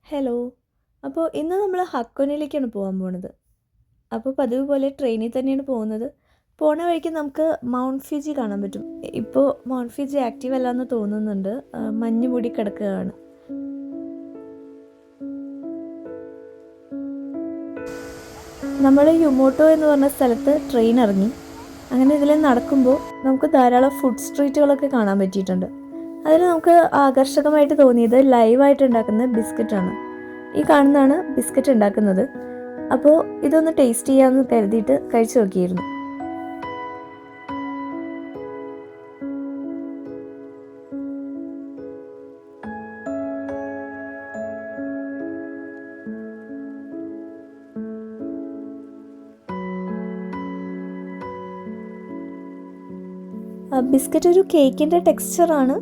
Hello. അപ്പോൾ ഇന്ന് നമ്മൾ ഹക്കോനയിലേക്കാണ് പോകാൻ പോണത്. അപ്പോൾ പതിവ് പോലെ ട്രെയിനിൽ തന്നെയാണ് പോകുന്നത്. പോണ വഴിക്ക് നമുക്ക് മൗണ്ട് ഫ്യൂജി കാണാൻ പറ്റും. ഇപ്പോൾ മൗണ്ട് ഫ്യൂജി ആക്റ്റീവ് അല്ലാന്ന് തോന്നുന്നുണ്ട്. മഞ്ഞ് മൂടി കിടക്കുകയാണ്. നമ്മൾ യുമോട്ടോ എന്ന് പറഞ്ഞ സ്ഥലത്ത് ട്രെയിൻ ഇറങ്ങി. അങ്ങനെ ഇതിൽ നടക്കുമ്പോൾ നമുക്ക് ധാരാളം ഫുഡ് സ്ട്രീറ്റുകളൊക്കെ കാണാൻ പറ്റിയിട്ടുണ്ട്. അതിൽ നമുക്ക് ആകർഷകമായിട്ട് തോന്നിയത് ലൈവായിട്ട് ഉണ്ടാക്കുന്ന ബിസ്ക്കറ്റാണ്. ഈ കാണുന്നതാണ് ബിസ്ക്കറ്റ് ഉണ്ടാക്കുന്നത്. അപ്പോൾ ഇതൊന്ന് ടേസ്റ്റ് ചെയ്യാമെന്ന് കരുതിയിട്ട് കഴിച്ചു നോക്കിയിരുന്നു. ബിസ്ക്കറ്റ് ഒരു കേക്കിൻ്റെ ടെക്സ്ചറാണ്.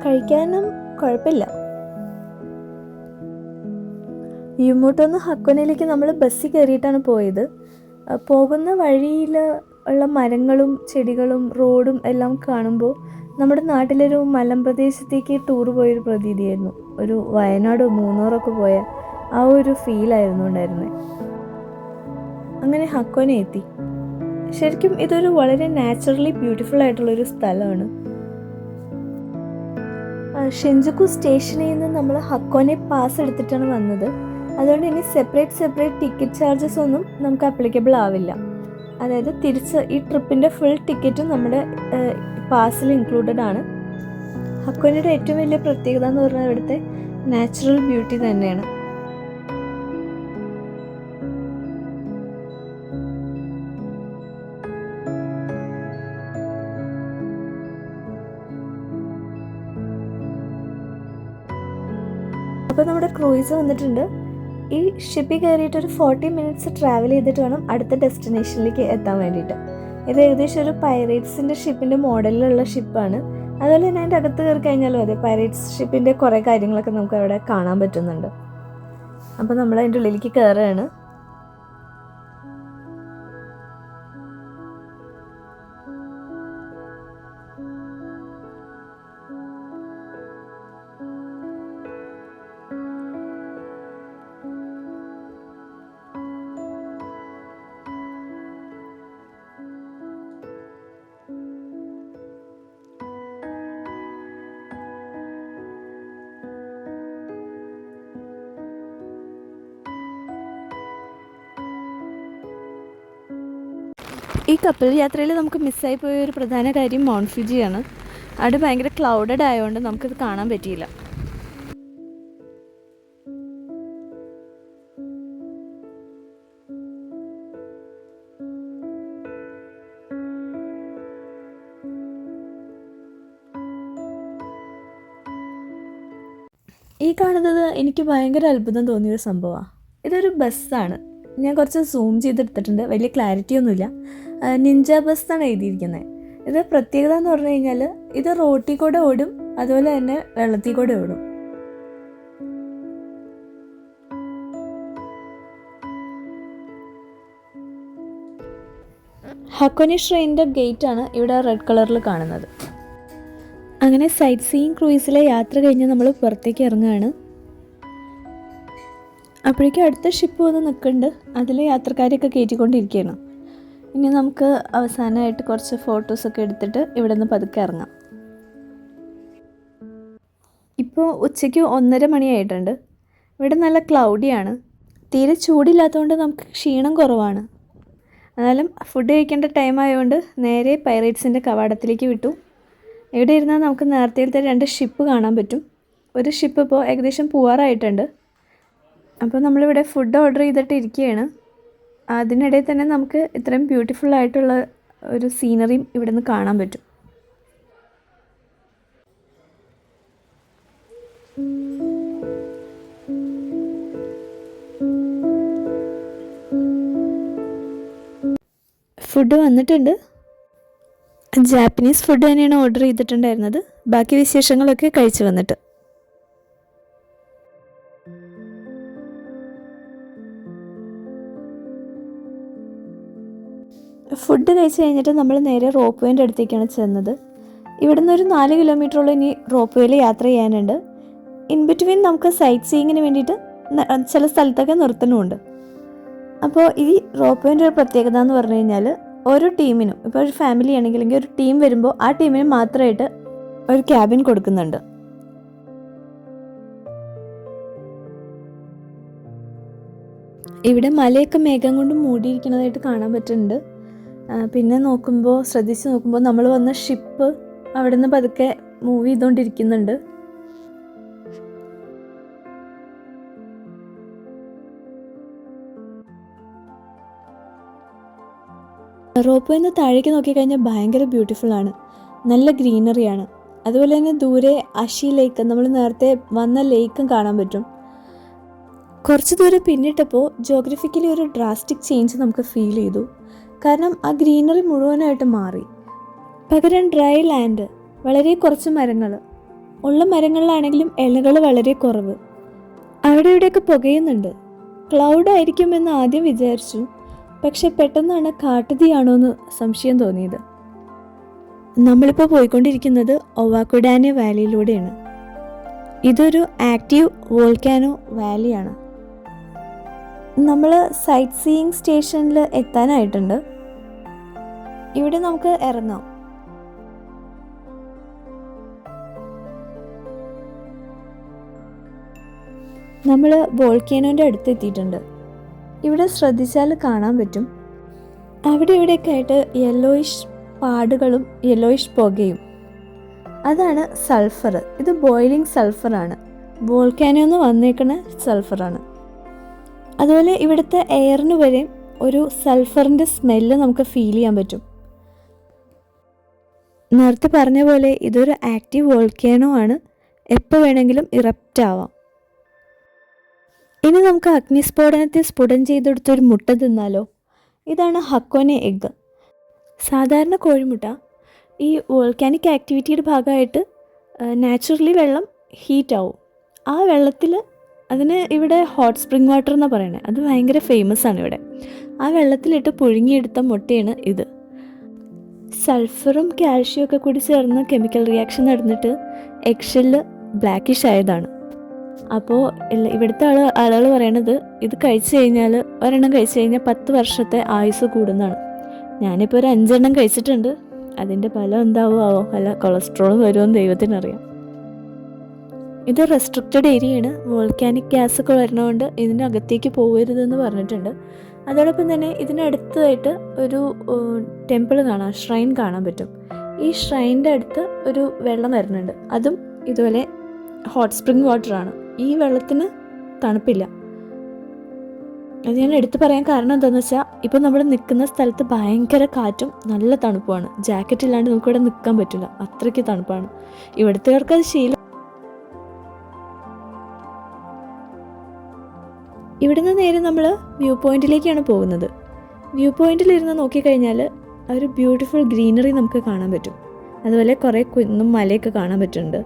കഴിക്കാനും കുഴപ്പമില്ല. യുമോട്ടോന്ന് ഹക്കോനയിലേക്ക് നമ്മൾ ബസ്സിൽ കയറിയിട്ടാണ് പോയത്. പോകുന്ന വഴിയിൽ ഉള്ള മരങ്ങളും ചെടികളും റോഡും എല്ലാം കാണുമ്പോൾ നമ്മുടെ നാട്ടിലൊരു മലമ്പ്രദേശത്തേക്ക് ടൂർ പോയൊരു പ്രതീതിയായിരുന്നു. ഒരു വയനാടോ മൂന്നാറൊക്കെ പോയ ആ ഒരു ഫീലായിരുന്നു ഉണ്ടായിരുന്നത്. അങ്ങനെ ഹക്കോന എത്തി. ശരിക്കും ഇതൊരു വളരെ നാച്ചുറലി ബ്യൂട്ടിഫുൾ ആയിട്ടുള്ളൊരു സ്ഥലമാണ്. ഷിൻജുക്കു സ്റ്റേഷനിൽ നിന്ന് നമ്മൾ ഹക്കോനെ പാസ് എടുത്തിട്ടാണ് വന്നത്. അതുകൊണ്ട് ഇനി സെപ്പറേറ്റ് ടിക്കറ്റ് ചാർജസ് ഒന്നും നമുക്ക് അപ്ലിക്കബിൾ ആവില്ല. അതായത് തിരിച്ച് ഈ ട്രിപ്പിൻ്റെ ഫുൾ ടിക്കറ്റും നമ്മുടെ പാസിൽ ഇൻക്ലൂഡഡ് ആണ്. ഹക്കോനയുടെ ഏറ്റവും വലിയ പ്രത്യേകത എന്ന് പറഞ്ഞാൽ ഇവിടുത്തെ നാച്ചുറൽ ബ്യൂട്ടി തന്നെയാണ്. അപ്പോൾ നമ്മുടെ ക്രൂയിസ് വന്നിട്ടുണ്ട്. ഈ ഷിപ്പിൽ കയറിയിട്ട് ഒരു 40 മിനിറ്റ്സ് ട്രാവൽ ചെയ്തിട്ട് വേണം അടുത്ത ഡെസ്റ്റിനേഷനിലേക്ക് എത്താൻ വേണ്ടിയിട്ട്. ഇത് ഏകദേശം ഒരു പൈറേറ്റ്സിൻ്റെ ഷിപ്പിൻ്റെ മോഡലിലുള്ള ഷിപ്പാണ്. അതുപോലെ തന്നെ അതിൻ്റെ അകത്ത് കയറി കഴിഞ്ഞാലും അതെ, പൈറേറ്റ്സ് ഷിപ്പിൻ്റെ കുറേ കാര്യങ്ങളൊക്കെ നമുക്ക് അവിടെ കാണാൻ പറ്റുന്നുണ്ട്. അപ്പോൾ നമ്മൾ അതിൻ്റെ ഉള്ളിലേക്ക് കയറുകയാണ്. ഈ കപ്പൽ യാത്രയിൽ നമുക്ക് മിസ്സായി പോയ ഒരു പ്രധാന കാര്യം മൗണ്ട് ഫ്യൂജിയാണ്. അവിടെ ഭയങ്കര ക്ലൗഡഡ് ആയതുകൊണ്ട് നമുക്കിത് കാണാൻ പറ്റിയില്ല. ഈ കാണുന്നത് എനിക്ക് ഭയങ്കര അത്ഭുതം തോന്നിയൊരു സംഭവമാണ്. ഇതൊരു ബസ്സാണ്. ഞാൻ കുറച്ച് സൂം ചെയ്തെടുത്തിട്ടുണ്ട്. വലിയ ക്ലാരിറ്റി ഒന്നുമില്ല. നിഞ്ച ബസ് എന്നാണ് എഴുതിയിരിക്കുന്നത്. ഇത് പ്രത്യേകത എന്ന് പറഞ്ഞു കഴിഞ്ഞാൽ ഇത് റോട്ടിൽ കൂടെ ഓടും, അതുപോലെ തന്നെ വെള്ളത്തിൽ കൂടെ ഓടും. ഹക്കോനെ ഷ്രെയിൻ്റെ ഗേറ്റാണ് ഇവിടെ റെഡ് കളറിൽ കാണുന്നത്. അങ്ങനെ സൈറ്റ് സീയിങ് ക്രൂയിസിലെ യാത്ര കഴിഞ്ഞ് നമ്മൾ പുറത്തേക്ക് ഇറങ്ങുകയാണ്. അപ്പോഴേക്കും അടുത്ത ഷിപ്പ് വന്ന് നിൽക്കുന്നുണ്ട്. അതിൽ യാത്രക്കാരെയൊക്കെ കയറ്റിക്കൊണ്ടിരിക്കുകയാണ്. ഇനി നമുക്ക് അവസാനമായിട്ട് കുറച്ച് ഫോട്ടോസൊക്കെ എടുത്തിട്ട് ഇവിടെ നിന്ന് പതുക്കെ ഇറങ്ങാം. ഇപ്പോൾ ഉച്ചയ്ക്ക് 1:30 മണിയായിട്ടുണ്ട്. ഇവിടെ നല്ല ക്ലൗഡിയാണ്. തീരെ ചൂടില്ലാത്തതുകൊണ്ട് നമുക്ക് ക്ഷീണം കുറവാണ്. എന്നാലും ഫുഡ് കഴിക്കേണ്ട ടൈം ആയതുകൊണ്ട് നേരെ പൈറേറ്റ്സിൻ്റെ കവാടത്തിലേക്ക് വിട്ടു. ഇവിടെ ഇരുന്നാൽ നമുക്ക് നേരത്തെ 2 ഷിപ്പ് കാണാൻ പറ്റും. ഒരു ഷിപ്പ് ഇപ്പോൾ ഏകദേശം പോവാറായിട്ടുണ്ട്. അപ്പോൾ നമ്മളിവിടെ ഫുഡ് ഓർഡർ ചെയ്തിട്ട് ഇരിക്കുകയാണ്. അതിനിടയിൽ തന്നെ നമുക്ക് ഇത്രയും ബ്യൂട്ടിഫുൾ ആയിട്ടുള്ള ഒരു സീനറിയും ഇവിടെ നിന്ന് കാണാൻ പറ്റും. ഫുഡ് വന്നിട്ടുണ്ട്. ജാപ്പനീസ് ഫുഡ് തന്നെയാണ് ഓർഡർ ചെയ്തിട്ടുണ്ടായിരുന്നത്. ബാക്കി വിശേഷങ്ങളൊക്കെ കഴിച്ചു വന്നിട്ട്. ഫുഡ് കഴിച്ച് കഴിഞ്ഞിട്ട് നമ്മൾ നേരെ റോപ്പ് വേൻ്റെ അടുത്തേക്കാണ് ചെന്നത്. ഇവിടെ നിന്ന് ഒരു 4 കിലോമീറ്ററോളം ഇനി റോപ്പ് വേയിൽ യാത്ര ചെയ്യാനുണ്ട്. ഇൻ ബിറ്റ്വീൻ നമുക്ക് സൈറ്റ് സീയിങ്ങിന് വേണ്ടിയിട്ട് ചില സ്ഥലത്തൊക്കെ നിർത്തുന്നുമുണ്ട്. അപ്പോൾ ഈ റോപ്പ് വേൻ്റെ ഒരു പ്രത്യേകത എന്ന് പറഞ്ഞു കഴിഞ്ഞാൽ ഓരോ ടീമിനും, ഇപ്പോൾ ഒരു ഫാമിലി ആണെങ്കിൽ അല്ലെങ്കിൽ ഒരു ടീം വരുമ്പോൾ ആ ടീമിന് മാത്രമായിട്ട് ഒരു ക്യാബിൻ കൊടുക്കുന്നുണ്ട്. ഇവിടെ മലയൊക്കെ മേഘം കൊണ്ട് മൂടിയിരിക്കുന്നതായിട്ട് കാണാൻ പറ്റുന്നുണ്ട്. പിന്നെ ശ്രദ്ധിച്ച് നോക്കുമ്പോൾ നമ്മൾ വന്ന ഷിപ്പ് അവിടെ നിന്ന് പതുക്കെ മൂവ് ചെയ്തുകൊണ്ടിരിക്കുന്നുണ്ട്. റോപ്പ് വേന്ന് താഴേക്ക് നോക്കിക്കഴിഞ്ഞാൽ ഭയങ്കര ബ്യൂട്ടിഫുള്ളാണ്. നല്ല ഗ്രീനറിയാണ്. അതുപോലെ തന്നെ ദൂരെ അഷി ലേക്ക്, നമ്മൾ നേരത്തെ വന്ന ലേക്കും കാണാൻ പറ്റും. കുറച്ച് ദൂരം പിന്നിട്ടപ്പോൾ ജോഗ്രഫിക്കലി ഒരു ഡ്രാസ്റ്റിക് ചേഞ്ച് നമുക്ക് ഫീൽ ചെയ്തു. കാരണം ആ ഗ്രീനറി മുഴുവനായിട്ട് മാറി. പകരം ഡ്രൈ ലാൻഡ്, വളരെ കുറച്ച് മരങ്ങൾ, ഉള്ള മരങ്ങളിലാണെങ്കിലും ഇലകൾ വളരെ കുറവ്. അവിടെ ഇവിടെയൊക്കെ പുകയുന്നുണ്ട്. ക്ലൗഡ് ആയിരിക്കുമെന്ന് ആദ്യം വിചാരിച്ചു. പക്ഷെ പെട്ടെന്നാണ് കാട്ടുതീയാണോ എന്ന് സംശയം തോന്നിയത്. നമ്മളിപ്പോൾ പോയിക്കൊണ്ടിരിക്കുന്നത് ഒവാക്കുഡാനെ വാലിയിലൂടെയാണ്. ഇതൊരു ആക്റ്റീവ് വോൾക്കാനോ വാലിയാണ്. നമ്മൾ സൈറ്റ് സീയിങ് സ്റ്റേഷനിൽ എത്താനായിട്ടുണ്ട്. ഇവിടെ നമുക്ക് ഇറങ്ങാം. നമ്മൾ വോൾക്കാനോൻ്റെ അടുത്ത് എത്തിയിട്ടുണ്ട്. ഇവിടെ ശ്രദ്ധിച്ചാൽ കാണാൻ പറ്റും, അവിടെ ഇവിടെയൊക്കെ ആയിട്ട് യെല്ലോയിഷ് പാടുകളും യെല്ലോയിഷ് പുകയും. അതാണ് സൾഫർ. ഇത് ബോയിലിംഗ് സൾഫറാണ്. വോൾക്കാനോ എന്ന് വന്നേക്കുന്ന സൾഫറാണ്. അതുപോലെ ഇവിടുത്തെ എയറിന് വരെ ഒരു സൾഫറിൻ്റെ സ്മെല്ല് നമുക്ക് ഫീൽ ചെയ്യാൻ പറ്റും. നേരത്തെ പറഞ്ഞ പോലെ ഇതൊരു ആക്റ്റീവ് വോൾക്കാനോ ആണ്. എപ്പോൾ വേണമെങ്കിലും ഇറപ്റ്റ് ആവാം. ഇനി നമുക്ക് അഗ്നിസ്ഫോടനത്തെ സ്ഫുടം ചെയ്തെടുത്തൊരു മുട്ട തിന്നാലോ. ഇതാണ് ഹക്കോനെ എഗ്ഗ്. സാധാരണ കോഴിമുട്ട ഈ വോൾക്കാനിക് ആക്ടിവിറ്റിയുടെ ഭാഗമായിട്ട് നാച്ചുറലി വെള്ളം ഹീറ്റാവും. ആ വെള്ളത്തിൽ, അതിന് ഇവിടെ ഹോട്ട് സ്പ്രിംഗ് വാട്ടർ എന്നാണ് പറയുന്നത്, അത് ഭയങ്കര ഫേമസ് ആണ് ഇവിടെ. ആ വെള്ളത്തിലിട്ട് പുഴുങ്ങിയെടുത്ത മുട്ടയാണ് ഇത്. സൾഫറും കാൽഷ്യം ഒക്കെ കൂടി ചേർന്ന് കെമിക്കൽ റിയാക്ഷൻ നടന്നിട്ട് എഗ് ഷെല്ല് ബ്ലാക്കിഷ് ആയതാണ്. അപ്പോൾ ഇവിടുത്തെ ആളുകൾ പറയണത് ഇത് കഴിച്ചു കഴിഞ്ഞാൽ, ഒരെണ്ണം കഴിച്ചു കഴിഞ്ഞാൽ 10 വർഷത്തെ ആയുസ് കൂടുന്നതാണ്. ഞാനിപ്പോൾ ഒരു 5 എണ്ണം കഴിച്ചിട്ടുണ്ട്. അതിൻ്റെ ഫലം എന്താവോ വല്ല കൊളസ്ട്രോളും വരുമെന്ന് ദൈവത്തിനറിയാം. ഇത് റെസ്ട്രിക്റ്റഡ് ഏരിയയാണ്. വോൾക്കാനിക് ഗ്യാസ് ഒക്കെ വരുന്നതുകൊണ്ട് ഇതിനകത്തേക്ക് പോകരുതെന്ന് പറഞ്ഞിട്ടുണ്ട്. അതോടൊപ്പം തന്നെ ഇതിനടുത്തായിട്ട് ഒരു ടെമ്പിൾ കാണാം, ഷ്രൈൻ കാണാൻ പറ്റും. ഈ ഷ്രൈൻ്റെ അടുത്ത് ഒരു വെള്ളം വരുന്നുണ്ട്. അതും ഇതുപോലെ ഹോട്ട് സ്പ്രിംഗ് വാട്ടറാണ്. ഈ വെള്ളത്തിന് തണുപ്പില്ല. അത് ഞാൻ എടുത്തു പറയാൻ കാരണം എന്താണെന്ന് വെച്ചാൽ, ഇപ്പം നമ്മൾ നിൽക്കുന്ന സ്ഥലത്ത് ഭയങ്കര കാറ്റും നല്ല തണുപ്പുമാണ്. ജാക്കറ്റ് ഇല്ലാണ്ട് നമുക്കിവിടെ നിൽക്കാൻ പറ്റില്ല, അത്രയ്ക്ക് തണുപ്പാണ്. ഇവിടുത്തുകാർക്ക് അത് ശീലം. ഇവിടുന്ന് നേരെ നമ്മൾ വ്യൂ പോയിന്റിലേക്കാണ് പോകുന്നത്. വ്യൂ പോയിന്റിലിരുന്ന് നോക്കിക്കഴിഞ്ഞാൽ ഒരു ബ്യൂട്ടിഫുൾ ഗ്രീനറി നമുക്ക് കാണാൻ പറ്റും. അതുപോലെ കുറേ കുന്നും മലയൊക്കെ കാണാൻ പറ്റുന്നുണ്ട്.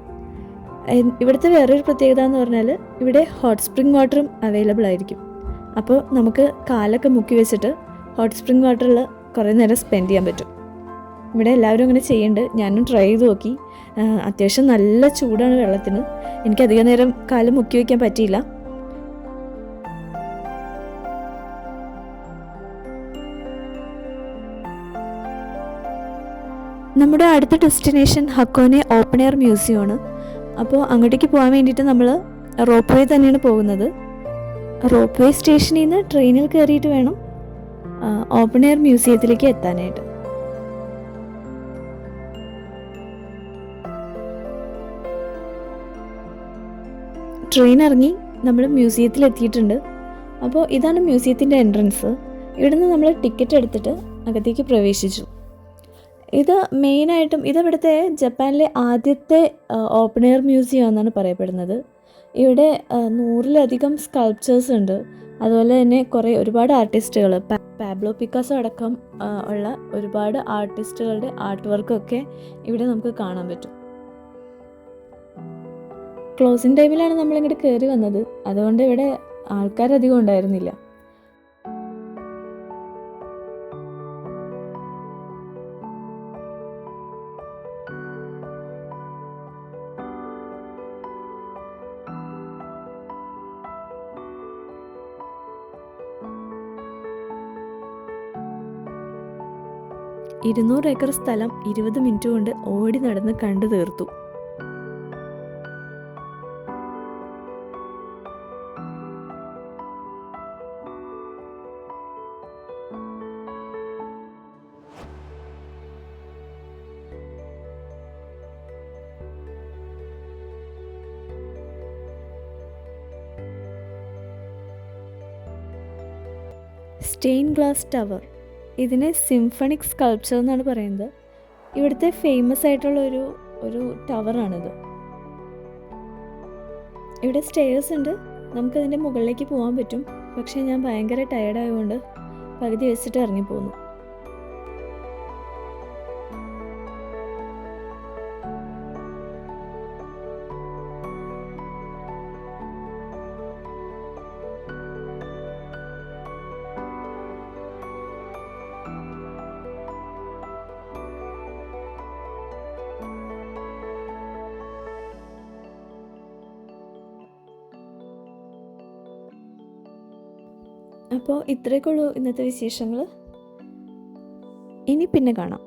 ഇവിടുത്തെ വേറൊരു പ്രത്യേകത എന്ന് പറഞ്ഞാൽ ഇവിടെ ഹോട്ട് സ്പ്രിംഗ് വാട്ടറും അവൈലബിൾ ആയിരിക്കും. അപ്പോൾ നമുക്ക് കാലൊക്കെ മുക്കി വെച്ചിട്ട് ഹോട്ട് സ്പ്രിംഗ് വാട്ടറിൽ കുറേ നേരം സ്പെൻഡ് ചെയ്യാൻ പറ്റും. ഇവിടെ എല്ലാവരും അങ്ങനെ ചെയ്യുന്നുണ്ട്. ഞാനും ട്രൈ ചെയ്ത് നോക്കി. അത്യാവശ്യം നല്ല ചൂടാണ് വെള്ളത്തിന്. എനിക്ക് അധികം നേരം കാല് മുക്കി വയ്ക്കാൻ പറ്റിയില്ല. നമ്മുടെ അടുത്ത ഡെസ്റ്റിനേഷൻ ഹക്കോനെ ഓപ്പൺ എയർ മ്യൂസിയമാണ്. അപ്പോൾ അങ്ങോട്ടേക്ക് പോകാൻ വേണ്ടിയിട്ട് നമ്മൾ റോപ്പ് വേ തന്നെയാണ് പോകുന്നത്. റോപ്പ് വേ സ്റ്റേഷനിൽ നിന്ന് ട്രെയിനിൽ കയറിയിട്ട് വേണം ഓപ്പൺ എയർ മ്യൂസിയത്തിലേക്ക് എത്താനായിട്ട്. ട്രെയിൻ ഇറങ്ങി നമ്മൾ മ്യൂസിയത്തിൽ എത്തിയിട്ടുണ്ട്. അപ്പോൾ ഇതാണ് മ്യൂസിയത്തിൻ്റെ എൻട്രൻസ്. ഇവിടുന്ന് നമ്മൾ ടിക്കറ്റ് എടുത്തിട്ട് അകത്തേക്ക് പ്രവേശിച്ചു. ഇത് മെയിനായിട്ടും ഇവിടുത്തെ ജപ്പാനിലെ ആദ്യത്തെ ഓപ്പൺ എയർ മ്യൂസിയം എന്നാണ് പറയപ്പെടുന്നത്. ഇവിടെ 100-ലധികം സ്കൾപ്ചേഴ്സ് ഉണ്ട്. അതുപോലെ തന്നെ ഒരുപാട് ആർട്ടിസ്റ്റുകൾ, പാബ്ലോ പിക്കാസോ അടക്കം ഉള്ള ഒരുപാട് ആർട്ടിസ്റ്റുകളുടെ ആർട്ട് വർക്കൊക്കെ ഇവിടെ നമുക്ക് കാണാൻ പറ്റും. ക്ലോസിങ് ടൈമിലാണ് നമ്മളിങ്ങോട്ട് കയറി വന്നത്. അതുകൊണ്ട് ഇവിടെ ആൾക്കാരധികം ഉണ്ടായിരുന്നില്ല. 200 ഏക്കർ സ്ഥലം 20 മിനിറ്റ് കൊണ്ട് ഓടി നടന്ന് കണ്ടു തീർത്തു. സ്റ്റെയിൻ ഗ്ലാസ് ടവർ, ഇതിനെ സിംഫണിക് സ്കൾപ്ചർ എന്നാണ് പറയുന്നത്. ഇവിടുത്തെ ഫേമസ് ആയിട്ടുള്ള ഒരു ടവറാണിത്. ഇവിടെ സ്റ്റെയർസ് ഉണ്ട്, നമുക്കതിൻ്റെ മുകളിലേക്ക് പോകാൻ പറ്റും. പക്ഷേ ഞാൻ ഭയങ്കര ടയർഡായതുകൊണ്ട് പകുതി വെച്ചിട്ട് ഇറങ്ങിപ്പോന്നു. അപ്പോൾ ഇത്രയൊക്കെ ഉള്ളൂ ഇന്നത്തെ വിശേഷങ്ങൾ. ഇനി പിന്നെ കാണാം.